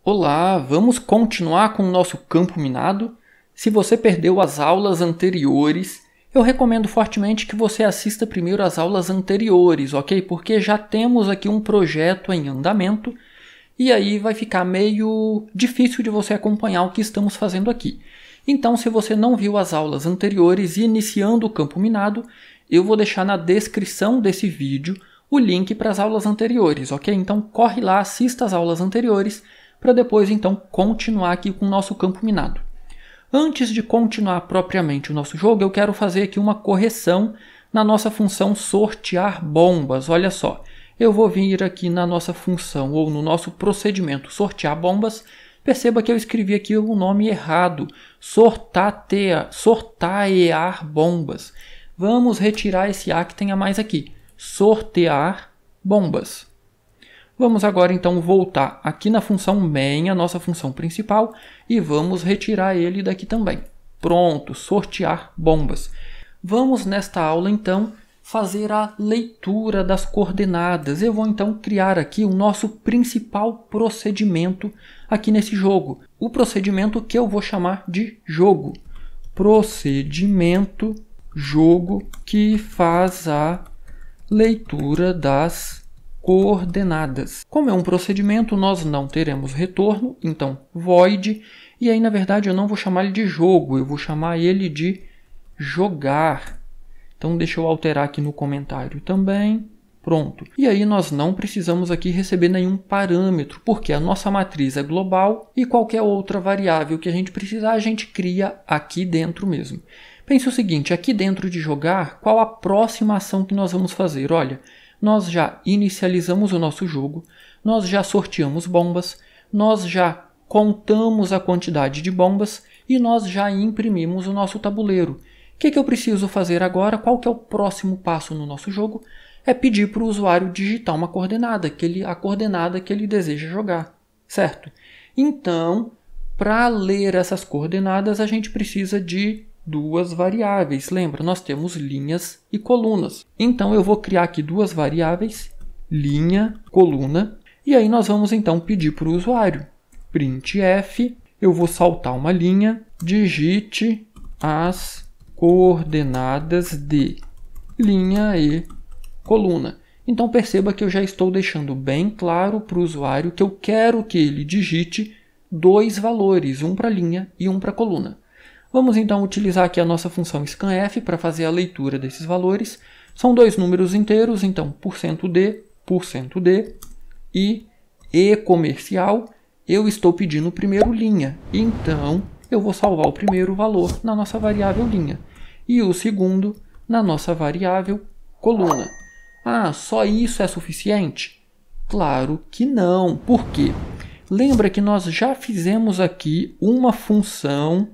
Olá, vamos continuar com o nosso campo minado? Se você perdeu as aulas anteriores, eu recomendo fortemente que você assista primeiro às aulas anteriores, ok? Porque já temos aqui um projeto em andamento e aí vai ficar meio difícil de você acompanhar o que estamos fazendo aqui. Então, se você não viu as aulas anteriores iniciando o campo minado, eu vou deixar na descrição desse vídeo o link para as aulas anteriores, ok? Então corre lá, assista as aulas anteriores para depois então continuar aqui com o nosso campo minado. Antes de continuar propriamente o nosso jogo, eu quero fazer aqui uma correção na nossa função sortear bombas. Olha só, eu vou vir aqui na nossa função ou no nosso procedimento sortear bombas. Perceba que eu escrevi aqui o nome errado, sortatear bombas. Vamos retirar esse A que tem a mais aqui, sortear bombas. Vamos agora então voltar aqui na função main, a nossa função principal, e vamos retirar ele daqui também. Pronto, sortear bombas. Vamos nesta aula então fazer a leitura das coordenadas. Eu vou então criar aqui o nosso principal procedimento aqui nesse jogo. O procedimento que eu vou chamar de jogo. Procedimento jogo que faz a leitura das coordenadas. Como é um procedimento, nós não teremos retorno, então void, e aí na verdade eu não vou chamar ele de jogo, eu vou chamar ele de jogar. Então deixa eu alterar aqui no comentário também. Pronto. E aí nós não precisamos aqui receber nenhum parâmetro, porque a nossa matriz é global e qualquer outra variável que a gente precisar, a gente cria aqui dentro mesmo. Pense o seguinte, aqui dentro de jogar, qual a próxima ação que nós vamos fazer? Olha, nós já inicializamos o nosso jogo, nós já sorteamos bombas, nós já contamos a quantidade de bombas e nós já imprimimos o nosso tabuleiro. O que eu preciso fazer agora? Qual que é o próximo passo no nosso jogo? É pedir para o usuário digitar uma coordenada, a coordenada que ele deseja jogar, certo? Então, para ler essas coordenadas, a gente precisa de duas variáveis. Lembra, nós temos linhas e colunas. Então, eu vou criar aqui duas variáveis, linha, coluna, e aí nós vamos então pedir para o usuário, printf, eu vou saltar uma linha, digite as coordenadas de linha e coluna. Então perceba que eu já estou deixando bem claro para o usuário que eu quero que ele digite dois valores, um para linha e um para coluna. Vamos então utilizar aqui a nossa função scanf para fazer a leitura desses valores. São dois números inteiros, então %d e comercial, eu estou pedindo primeiro linha, então eu vou salvar o primeiro valor na nossa variável linha e o segundo na nossa variável coluna. Ah, só isso é suficiente? Claro que não. Por quê? Lembra que nós já fizemos aqui uma função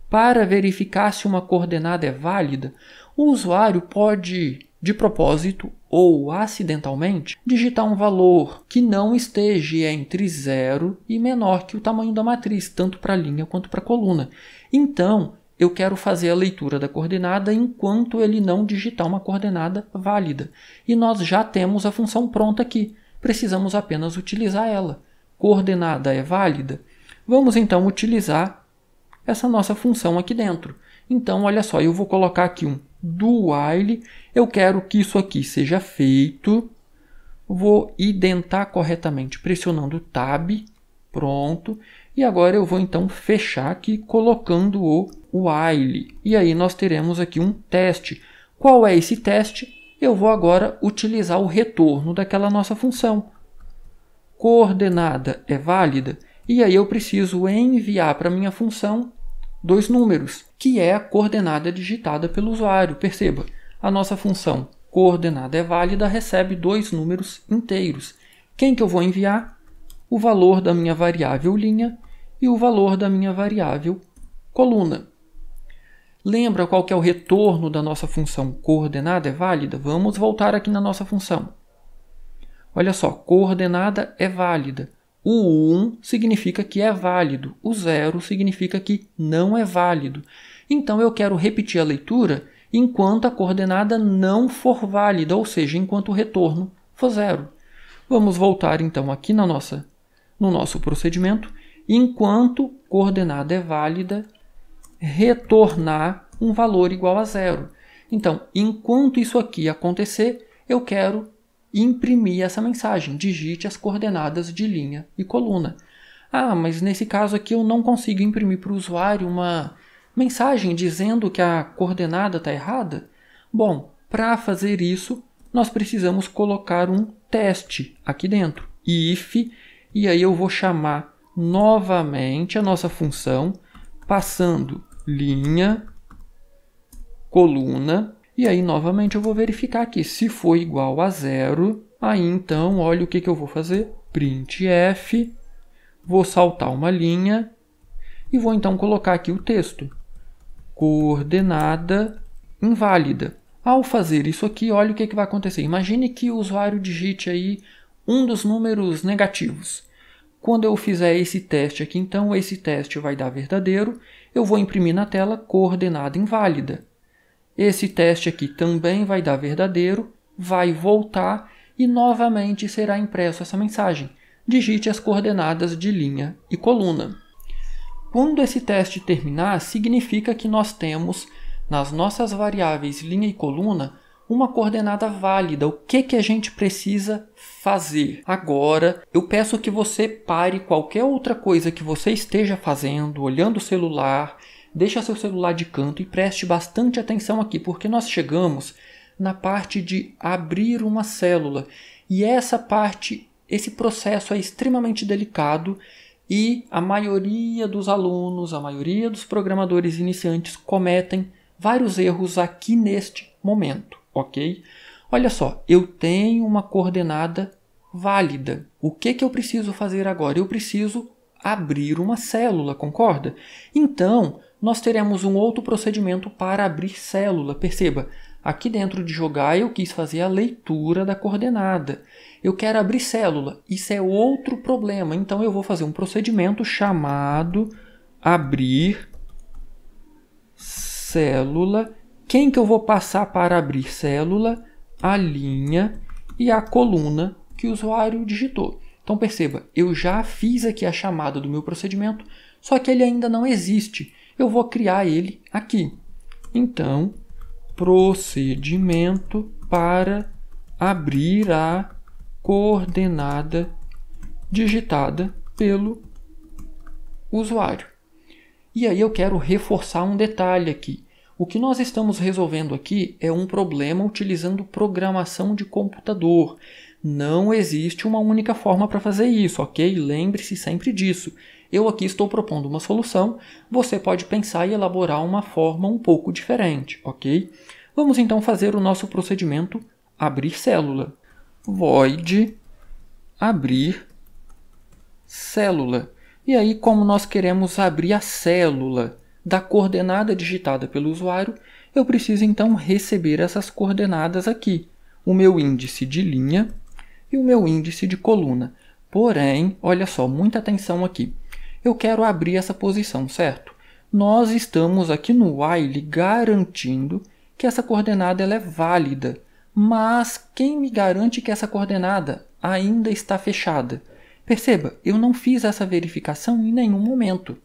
para verificar se uma coordenada é válida? O usuário pode, de propósito ou acidentalmente, digitar um valor que não esteja entre 0 e menor que o tamanho da matriz, tanto para a linha quanto para a coluna. Então, eu quero fazer a leitura da coordenada enquanto ele não digitar uma coordenada válida. E nós já temos a função pronta aqui. Precisamos apenas utilizar ela. Coordenada é válida? Vamos então utilizar essa nossa função aqui dentro. Então, olha só, eu vou colocar aqui um do while. Eu quero que isso aqui seja feito. Vou identar corretamente pressionando Tab. Pronto. E agora eu vou então fechar aqui colocando o while. E aí nós teremos aqui um teste. Qual é esse teste? Eu vou agora utilizar o retorno daquela nossa função. Coordenada é válida? E aí eu preciso enviar para a minha função dois números, que é a coordenada digitada pelo usuário. Perceba, a nossa função coordenada é válida recebe dois números inteiros. Quem que eu vou enviar? O valor da minha variável linha e o valor da minha variável coluna. Lembra qual que é o retorno da nossa função coordenada é válida? Vamos voltar aqui na nossa função. Olha só, coordenada é válida. O 1 significa que é válido, o 0 significa que não é válido. Então eu quero repetir a leitura enquanto a coordenada não for válida, ou seja, enquanto o retorno for 0. Vamos voltar então aqui no nosso procedimento enquanto coordenada é válida, retornar um valor igual a 0. Então, enquanto isso aqui acontecer, eu quero imprimir essa mensagem. Digite as coordenadas de linha e coluna. Ah, mas nesse caso aqui eu não consigo imprimir para o usuário uma mensagem dizendo que a coordenada está errada? Bom, para fazer isso, nós precisamos colocar um teste aqui dentro. If, e aí eu vou chamar novamente a nossa função, passando linha, coluna, e aí novamente eu vou verificar aqui. Se for igual a 0, aí então, olha o que eu vou fazer. Printf, vou saltar uma linha e vou então colocar aqui o texto. Coordenada inválida. Ao fazer isso aqui, olha o que vai acontecer. Imagine que o usuário digite aí um dos números negativos. Quando eu fizer esse teste aqui, então, esse teste vai dar verdadeiro. Eu vou imprimir na tela coordenada inválida. Esse teste aqui também vai dar verdadeiro, vai voltar e novamente será impresso essa mensagem. Digite as coordenadas de linha e coluna. Quando esse teste terminar, significa que nós temos nas nossas variáveis linha e coluna uma coordenada válida. O que a gente precisa fazer? Agora, eu peço que você pare qualquer outra coisa que você esteja fazendo, olhando o celular, deixa seu celular de canto e preste bastante atenção aqui, porque nós chegamos na parte de abrir uma célula. E essa parte, esse processo é extremamente delicado e a maioria dos alunos, a maioria dos programadores iniciantes cometem vários erros aqui neste momento, ok? Olha só, eu tenho uma coordenada válida. O que eu preciso fazer agora? Eu preciso abrir uma célula, concorda? Então, nós teremos um outro procedimento para abrir célula. Perceba, aqui dentro de jogar eu quis fazer a leitura da coordenada. Eu quero abrir célula. Isso é outro problema. Então, eu vou fazer um procedimento chamado abrir célula. Quem que eu vou passar para abrir célula? A linha e a coluna que o usuário digitou. Então perceba, eu já fiz aqui a chamada do meu procedimento, só que ele ainda não existe. Eu vou criar ele aqui. Então, procedimento para abrir a coordenada digitada pelo usuário. E aí eu quero reforçar um detalhe aqui. O que nós estamos resolvendo aqui é um problema utilizando programação de computador. Não existe uma única forma para fazer isso, ok? Lembre-se sempre disso. Eu aqui estou propondo uma solução, você pode pensar e elaborar uma forma um pouco diferente, ok? Vamos então fazer o nosso procedimento abrir célula. Void abrir célula. E aí, como nós queremos abrir a célula da coordenada digitada pelo usuário, eu preciso então receber essas coordenadas aqui. O meu índice de linha e o meu índice de coluna. Porém, olha só, muita atenção aqui. Eu quero abrir essa posição, certo? Nós estamos aqui no while garantindo que essa coordenada ela é válida. Mas quem me garante que essa coordenada ainda está fechada? Perceba, eu não fiz essa verificação em nenhum momento.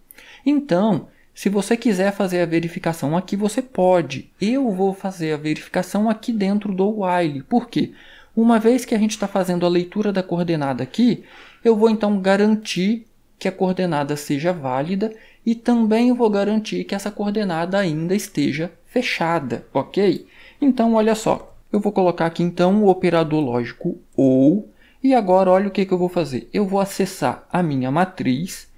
Então, se você quiser fazer a verificação aqui, você pode. Eu vou fazer a verificação aqui dentro do while. Por quê? Uma vez que a gente está fazendo a leitura da coordenada aqui, eu vou então garantir que a coordenada seja válida e também vou garantir que essa coordenada ainda esteja fechada, ok? Então, olha só, eu vou colocar aqui então o operador lógico OU e agora olha o que eu vou fazer. Eu vou acessar a minha matriz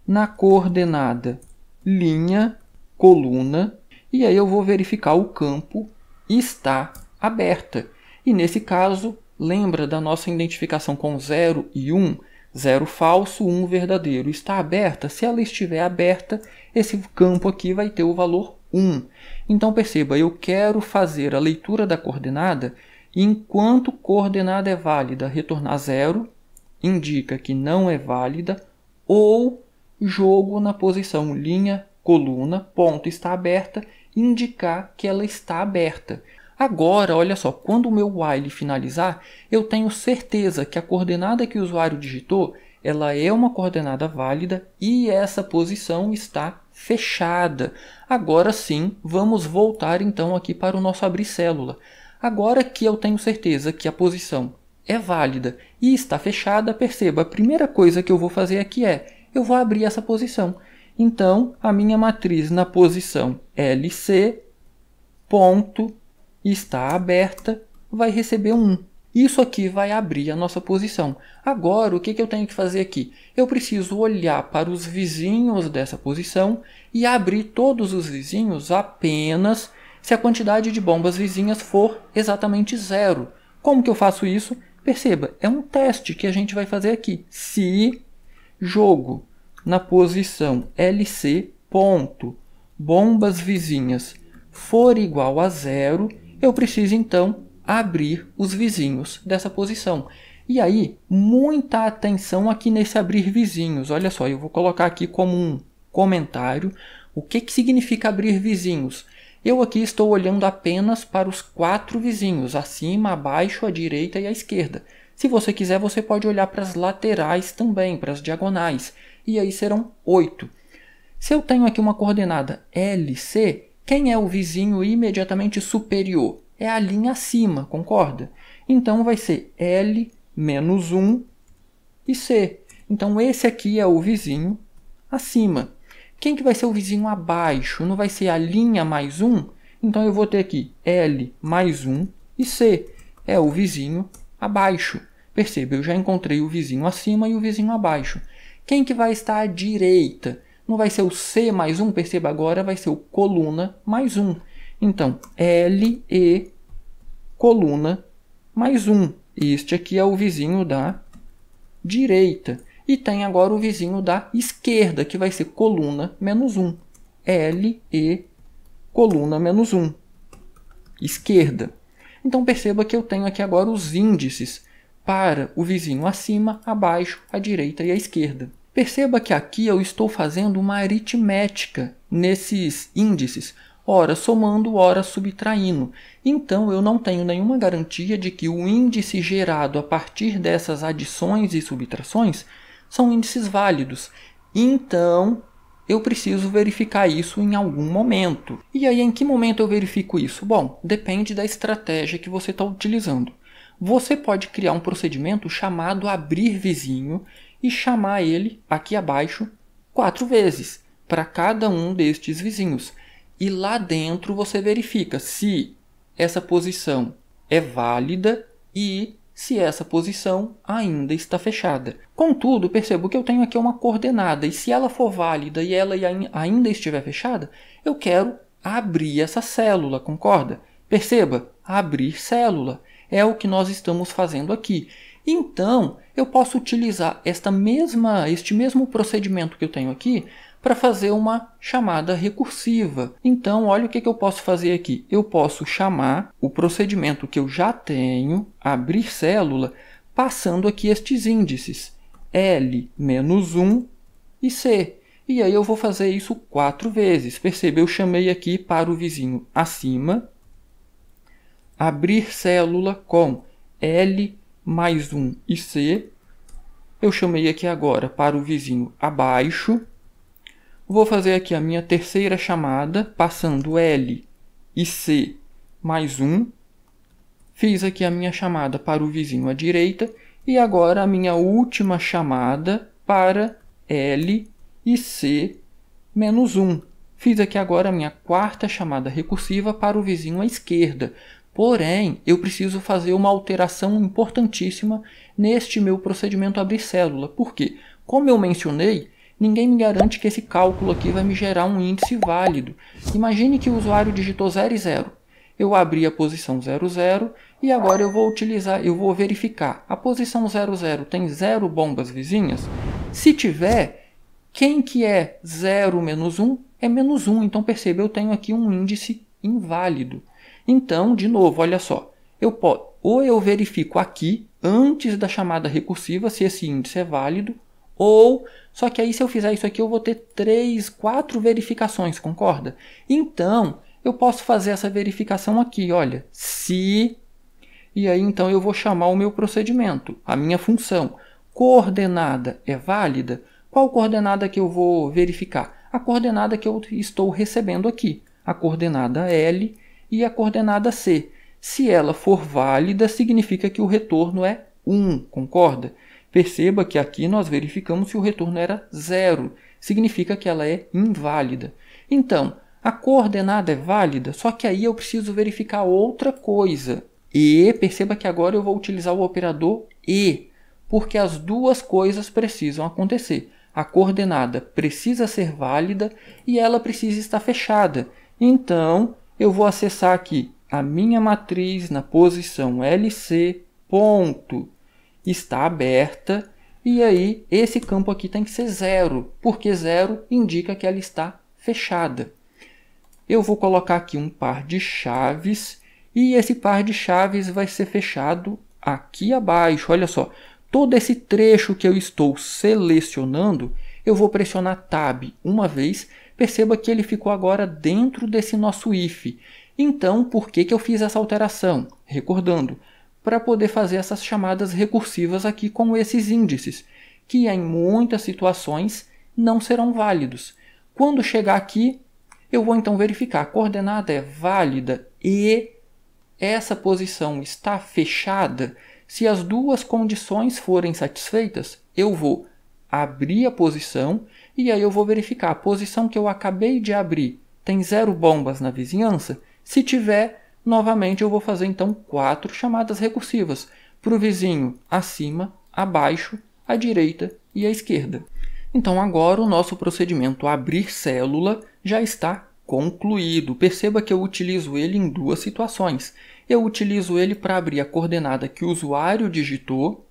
na coordenada linha, coluna e aí eu vou verificar o campo está aberta. E nesse caso, lembra da nossa identificação com 0 e 1? 0 falso, 1 verdadeiro. Está aberta? Se ela estiver aberta, esse campo aqui vai ter o valor 1. Então perceba, eu quero fazer a leitura da coordenada e enquanto coordenada é válida, retornar 0, indica que não é válida, ou jogo na posição linha, coluna, ponto está aberta, indicar que ela está aberta. Agora, olha só, quando o meu while finalizar, eu tenho certeza que a coordenada que o usuário digitou ela é uma coordenada válida e essa posição está fechada. Agora sim, vamos voltar então aqui para o nosso abrir célula. Agora que eu tenho certeza que a posição é válida e está fechada, perceba, a primeira coisa que eu vou fazer aqui eu vou abrir essa posição. Então, a minha matriz na posição LC, ponto, está aberta, vai receber 1. Isso aqui vai abrir a nossa posição. Agora, o que eu tenho que fazer aqui? Eu preciso olhar para os vizinhos dessa posição e abrir todos os vizinhos apenas se a quantidade de bombas vizinhas for exatamente 0. Como que eu faço isso? Perceba, é um teste que a gente vai fazer aqui. Se jogo na posição LC, ponto, bombas vizinhas for igual a 0, eu preciso então abrir os vizinhos dessa posição. E aí, muita atenção aqui nesse abrir vizinhos. Olha só, eu vou colocar aqui como um comentário o que significa abrir vizinhos. Eu aqui estou olhando apenas para os 4 vizinhos, acima, abaixo, à direita e à esquerda. Se você quiser, você pode olhar para as laterais também, para as diagonais. E aí serão 8. Se eu tenho aqui uma coordenada LC, quem é o vizinho imediatamente superior? É a linha acima, concorda? Então vai ser L menos 1 e C. Então esse aqui é o vizinho acima. Quem que vai ser o vizinho abaixo? Não vai ser a linha mais 1? Então eu vou ter aqui L mais 1 e C. É o vizinho abaixo. Perceba, eu já encontrei o vizinho acima e o vizinho abaixo. Quem que vai estar à direita? Não vai ser o C mais 1? Perceba, agora vai ser o coluna mais 1. Então, L e coluna mais 1. Este aqui é o vizinho da direita. E tem agora o vizinho da esquerda, que vai ser coluna menos 1. L e coluna menos 1. Esquerda. Então perceba que eu tenho aqui agora os índices para o vizinho acima, abaixo, à direita e à esquerda. Perceba que aqui eu estou fazendo uma aritmética nesses índices, ora somando, ora subtraindo. Então eu não tenho nenhuma garantia de que o índice gerado a partir dessas adições e subtrações são índices válidos. Então, eu preciso verificar isso em algum momento. E aí, em que momento eu verifico isso? Bom, depende da estratégia que você está utilizando. Você pode criar um procedimento chamado abrir vizinho e chamar ele, aqui abaixo, 4 vezes, para cada um destes vizinhos. E lá dentro você verifica se essa posição é válida e se essa posição ainda está fechada. Contudo, percebo que eu tenho aqui uma coordenada, e se ela for válida e ela ainda estiver fechada, eu quero abrir essa célula, concorda? Perceba, abrir célula é o que nós estamos fazendo aqui. Então, eu posso utilizar este mesmo procedimento que eu tenho aqui para fazer uma chamada recursiva. Então, olha o que eu posso fazer aqui. Eu posso chamar o procedimento que eu já tenho, abrir célula, passando aqui estes índices, L menos 1 e C. E aí eu vou fazer isso 4 vezes. Perceba, eu chamei aqui para o vizinho acima, abrir célula com L mais 1 e C. Eu chamei aqui agora para o vizinho abaixo. Vou fazer aqui a minha terceira chamada, passando L e C mais 1. Fiz aqui a minha chamada para o vizinho à direita. E agora a minha última chamada para L e C menos 1. Fiz aqui agora a minha quarta chamada recursiva para o vizinho à esquerda. Porém, eu preciso fazer uma alteração importantíssima neste meu procedimento abrir célula. Por quê? Como eu mencionei, ninguém me garante que esse cálculo aqui vai me gerar um índice válido. Imagine que o usuário digitou 0 e 0. Eu abri a posição 0, 0 e agora eu vou verificar. A posição 0, 0 tem 0 bombas vizinhas? Se tiver, quem que é 0 menos 1? É menos 1. Então perceba, eu tenho aqui um índice inválido. Então, de novo, olha só. Ou eu verifico aqui, antes da chamada recursiva, se esse índice é válido, só que aí se eu fizer isso aqui eu vou ter 3, 4 verificações, concorda? Então, eu posso fazer essa verificação aqui, olha, se... E aí então eu vou chamar o meu procedimento, a minha função, coordenada é válida? Qual coordenada que eu vou verificar? A coordenada que eu estou recebendo aqui, a coordenada L e a coordenada C. Se ela for válida, significa que o retorno é 1, concorda? Perceba que aqui nós verificamos se o retorno era 0, significa que ela é inválida. Então, a coordenada é válida, só que aí eu preciso verificar outra coisa. E perceba que agora eu vou utilizar o operador e, porque as duas coisas precisam acontecer. A coordenada precisa ser válida e ela precisa estar fechada. Então, eu vou acessar aqui a minha matriz na posição LC, ponto, está aberta, e aí esse campo aqui tem que ser 0, porque 0 indica que ela está fechada. Eu vou colocar aqui um par de chaves, e esse par de chaves vai ser fechado aqui abaixo. Olha só, todo esse trecho que eu estou selecionando, eu vou pressionar Tab uma vez. Perceba que ele ficou agora dentro desse nosso if. Então, por que eu fiz essa alteração? Recordando, para poder fazer essas chamadas recursivas aqui com esses índices, que em muitas situações não serão válidos. Quando chegar aqui, eu vou então verificar a coordenada é válida e essa posição está fechada. Se as duas condições forem satisfeitas, eu vou abrir a posição e aí eu vou verificar a posição que eu acabei de abrir. Tem 0 bombas na vizinhança? Se tiver, novamente eu vou fazer então 4 chamadas recursivas para o vizinho acima, abaixo, à direita e à esquerda. Então agora o nosso procedimento abrir célula já está concluído. Perceba que eu utilizo ele em duas situações. Eu utilizo ele para abrir a coordenada que o usuário digitou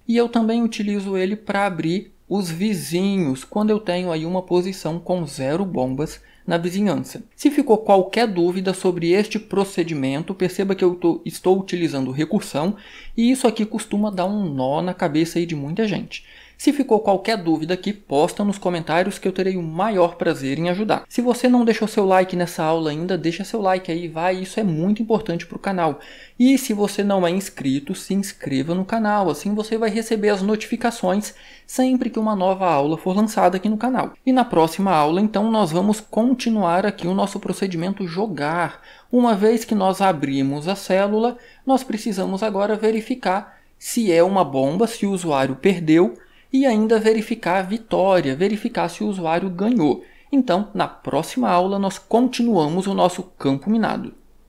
e eu também utilizo ele para abrir os vizinhos, quando eu tenho aí uma posição com 0 bombas na vizinhança. Se ficou qualquer dúvida sobre este procedimento, perceba que eu estou utilizando recursão e isso aqui costuma dar um nó na cabeça aí de muita gente. Se ficou qualquer dúvida aqui, posta nos comentários que eu terei o maior prazer em ajudar. Se você não deixou seu like nessa aula ainda, deixa seu like aí, vai, isso é muito importante para o canal. E se você não é inscrito, se inscreva no canal, assim você vai receber as notificações sempre que uma nova aula for lançada aqui no canal. E na próxima aula, então, nós vamos continuar aqui o nosso procedimento jogar. Uma vez que nós abrimos a célula, nós precisamos agora verificar se é uma bomba, se o usuário perdeu, e ainda verificar a vitória, verificar se o usuário ganhou. Então, na próxima aula, nós continuamos o nosso campo minado.